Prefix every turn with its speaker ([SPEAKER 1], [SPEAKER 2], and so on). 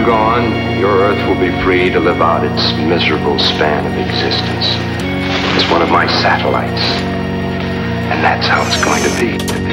[SPEAKER 1] I'm gone, your Earth will be free to live out its miserable span of existence as one of my satellites. And that's how it's going to be.